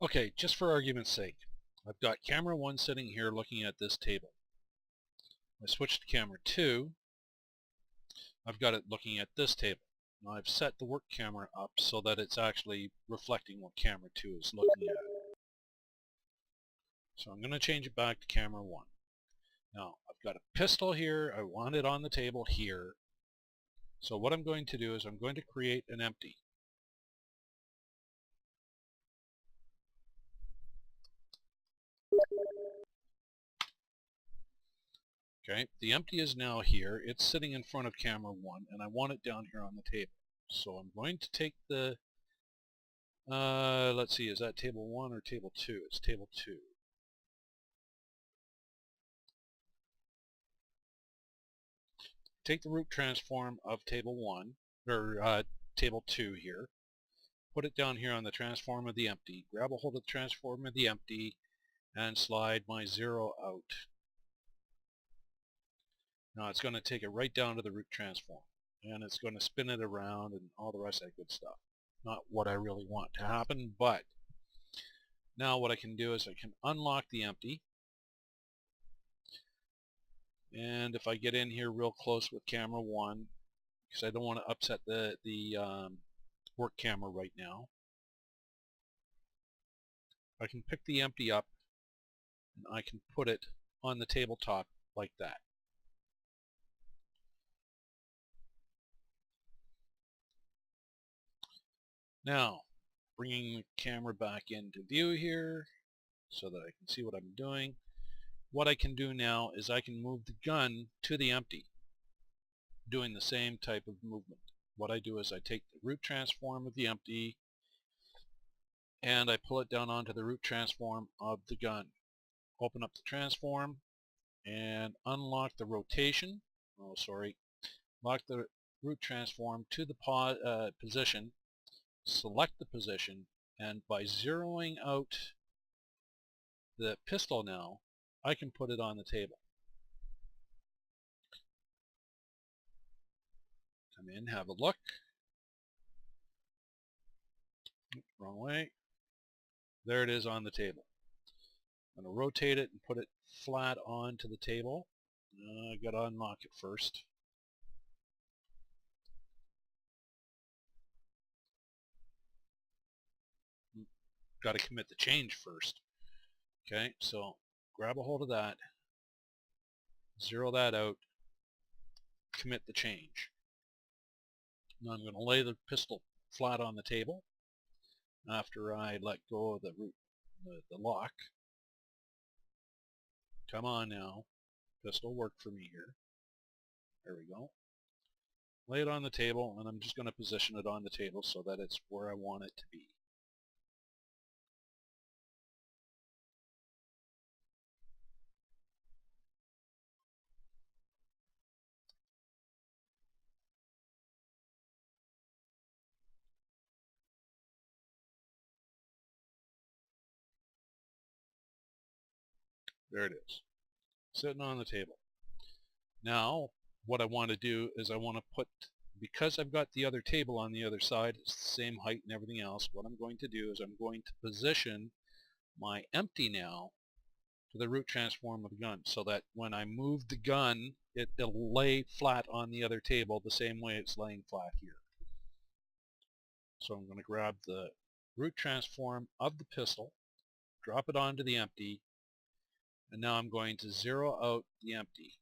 Okay, just for argument's sake, I've got camera 1 sitting here looking at this table. I switch to camera 2, I've got it looking at this table. Now I've set the work camera up so that it's actually reflecting what camera 2 is looking at. So I'm going to change it back to camera 1. Now I've got a pistol here, I want it on the table here. So what I'm going to do is I'm going to create an empty. Okay, the empty is now here. It's sitting in front of camera 1 and I want it down here on the table. So I'm going to take the, let's see, is that table 1 or table 2? It's table 2. Take the root transform of table 1, or table 2 here, put it down here on the transform of the empty, grab a hold of the transform of the empty, and slide my 0 out. Now it's going to take it right down to the root transform, and it's going to spin it around and all the rest of that good stuff. Not what I really want to happen, but now what I can do is I can unlock the empty, and if I get in here real close with camera 1, because I don't want to upset the work camera right now, I can pick the empty up and I can put it on the tabletop like that. Now, bringing the camera back into view here so that I can see what I'm doing. What I can do now is I can move the gun to the empty, doing the same type of movement. What I do is I take the root transform of the empty and I pull it down onto the root transform of the gun. Open up the transform and unlock the rotation. Oh, sorry. Lock the root transform to the position. Select the position, and by zeroing out the pistol now, I can put it on the table. Come in, have a look. Wrong way. There it is on the table. I'm going to rotate it and put it flat onto the table. I got to unlock it first. Got to commit the change first. Okay, so grab a hold of that, zero that out, commit the change. Now I'm going to lay the pistol flat on the table after I let go of the lock. Come on now, pistol, work for me here. There we go. Lay it on the table, and I'm just going to position it on the table so that it's where I want it to be. There it is, sitting on the table. Now, what I want to do is I want to put, because I've got the other table on the other side, it's the same height and everything else, what I'm going to do is I'm going to position my empty now to the root transform of the gun so that when I move the gun, it'll lay flat on the other table the same way it's laying flat here. So I'm going to grab the root transform of the pistol, drop it onto the empty, and now I'm going to zero out the empty.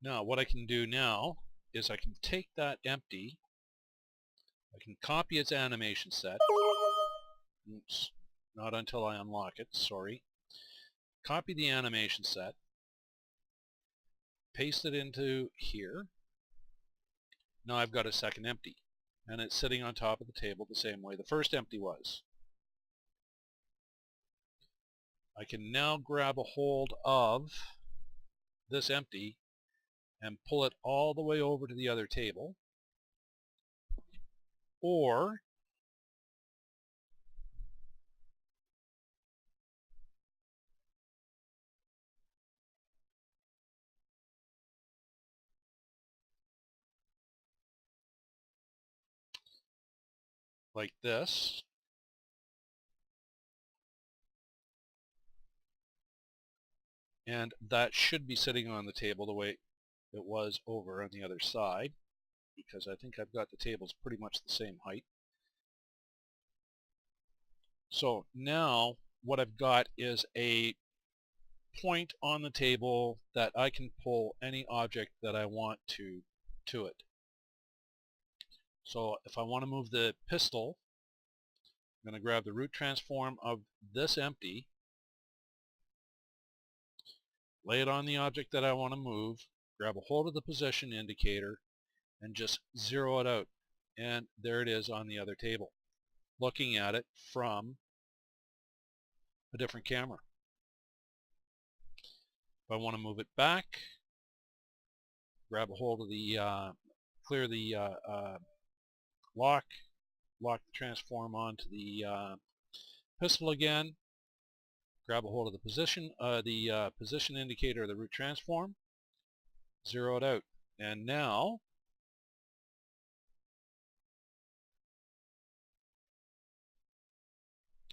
Now what I can do now is I can take that empty, I can copy its animation set. Oops, not until I unlock it, sorry. Copy the animation set, paste it into here. Now I've got a second empty, and it's sitting on top of the table the same way the first empty was. I can now grab a hold of this empty and pull it all the way over to the other table, or like this. And that should be sitting on the table the way it was over on the other side, because I think I've got the tables pretty much the same height. So now what I've got is a point on the table that I can pull any object that I want to it. So if I want to move the pistol, I'm going to grab the root transform of this empty, lay it on the object that I want to move, grab a hold of the position indicator, and just zero it out. And there it is on the other table, looking at it from a different camera. If I want to move it back, grab a hold of the, clear the lock the transform onto the pistol again, grab a hold of the position indicator of the root transform, zero it out, and now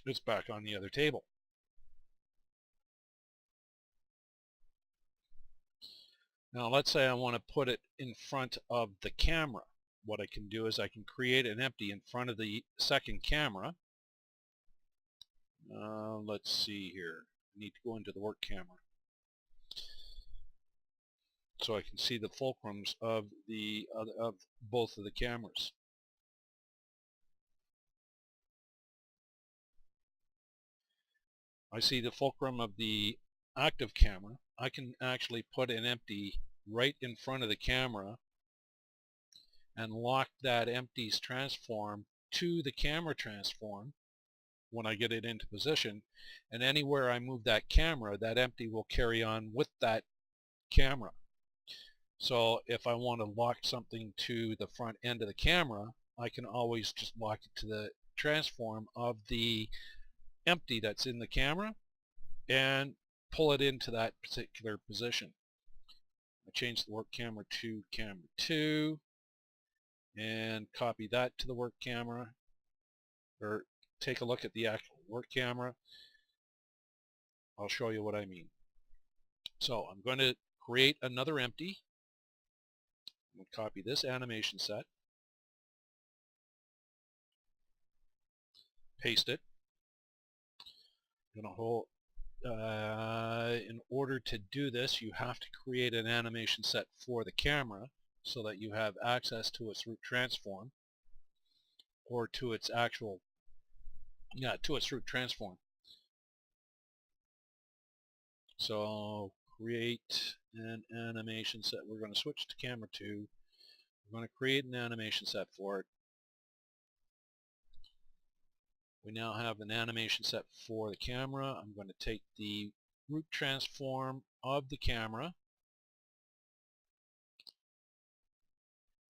it's back on the other table. Now let's say I want to put it in front of the camera. What I can do is I can create an empty in front of the second camera. Let's see here. I need to go into the work camera so I can see the fulcrums of both of the cameras. I see the fulcrum of the active camera. I can actually put an empty right in front of the camera and lock that empty's transform to the camera transform when I get it into position, and anywhere I move that camera, that empty will carry on with that camera. So if I want to lock something to the front end of the camera, I can always just lock it to the transform of the empty that's in the camera and pull it into that particular position. I change the work camera to camera 2 and copy that to the work camera, or take a look at the actual work camera. I'll show you what I mean. So I'm going to create another empty. I'm going to copy this animation set, paste it. I'm going to hold, in order to do this, you have to create an animation set for the camera so that you have access to its root transform, or to its actual, to its root transform. So create an animation set. We're going to switch to camera 2. We're going to create an animation set for it. We now have an animation set for the camera. I'm going to take the root transform of the camera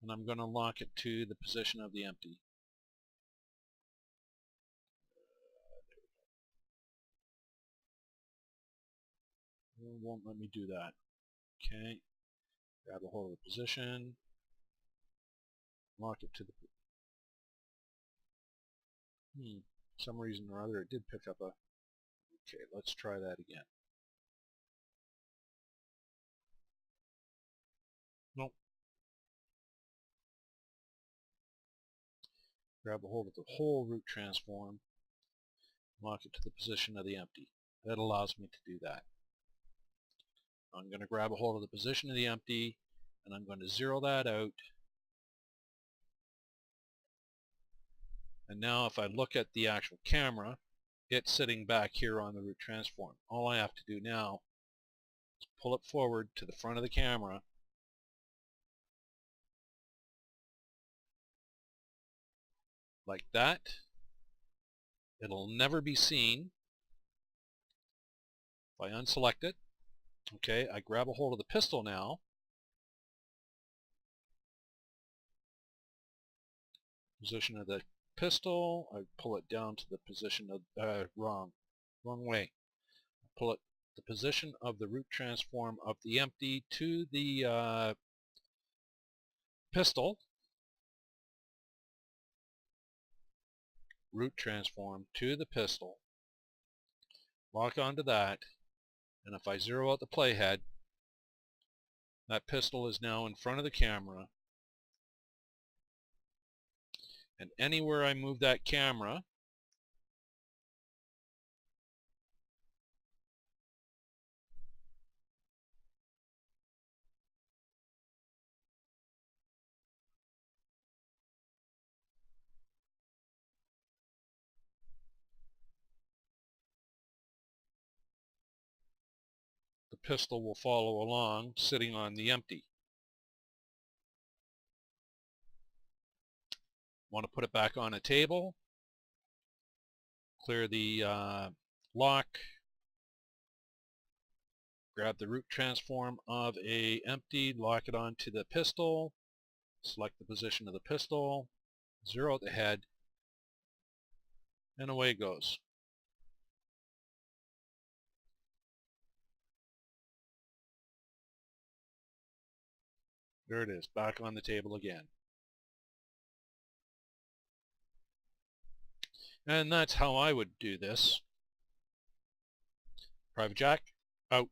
and I'm going to lock it to the position of the empty. It won't let me do that. Okay, grab a hold of the position, lock it to the... some reason or other it did pick up a... Okay, let's try that again. Nope. Grab a hold of the whole root transform, lock it to the position of the empty. That allows me to do that. I'm going to grab a hold of the position of the empty and I'm going to zero that out. And now if I look at the actual camera, it's sitting back here on the root transform. All I have to do now is pull it forward to the front of the camera, like that. It'll never be seen. If I unselect it, okay, I grab a hold of the pistol now, position of the pistol, I pull it down to the position of, wrong way. I pull it the position of the root transform of the empty to the pistol, root transform to the pistol, lock onto that, and if I zero out the playhead, that pistol is now in front of the camera, and anywhere I move that camera, the pistol will follow along, sitting on the empty. Want to put it back on a table, clear the lock, grab the root transform of a empty, lock it onto the pistol, select the position of the pistol, zero out the head, and away it goes. There it is, back on the table again. And that's how I would do this. Private Jack, out.